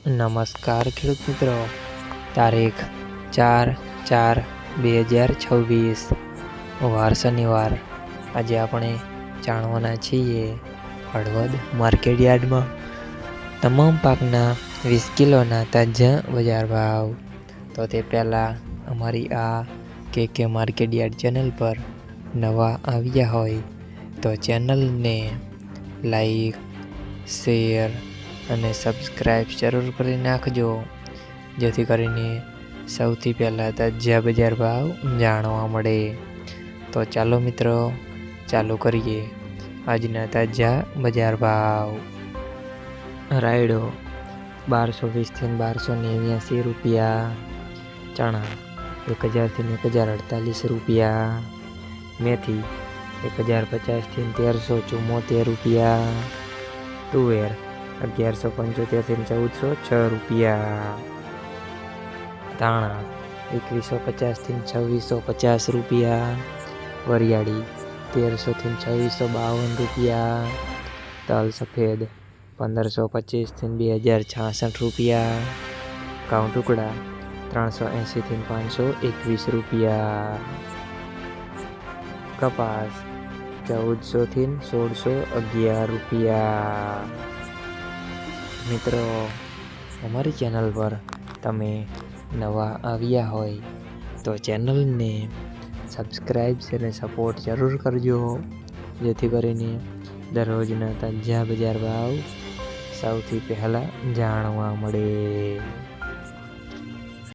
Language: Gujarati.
નમસ્કાર ખેડૂત મિત્રો, તારીખ 4/4/2026 વાર શનિવાર. આજે આપણે જાણવાના છીએ હળવદ માર્કેટ યાર્ડમાં તમામ પાકના 20 કિલોના તાજા બજાર ભાવ. તો તે પહેલાં અમારી આ કે માર્કેટ યાર્ડ ચેનલ પર નવા આવ્યા હોય તો ચેનલને લાઈક, શેર અને સબસ્ક્રાઈબ જરૂર કરી નાખજો, જેથી કરીને સૌથી પહેલાં તાજા બજાર ભાવ જાણવા મળે. તો ચાલો મિત્રો, ચાલુ કરીએ આજના તાજા બજાર ભાવ. રાયડો 1220 થી 1289 રૂપિયા, ચણા 1000 થી 1048 રૂપિયા, મેથી 1050 થી 1374 રૂપિયા, તુવેર 1175 થી 1406 રૂપિયા, ધાણા 2150 થી 2650 રૂપિયા, વરિયાળી 1300 થી 2652 રૂપિયા, તલ સફેદ 1525 થી 2066 રૂપિયા, ઘઉં ટુકડા 380 થી 521 રૂપિયા, કપાસ 1400 થી 1611 રૂપિયા. મિત્રો, અમારી ચેનલ પર તમે નવા આવ્યા હોય તો ચેનલને સબસ્ક્રાઈબ અને સપોર્ટ જરૂર કરજો, જેથી કરીને દરરોજના તાજા બજાર ભાવ સૌથી પહેલાં જાણવા મળે.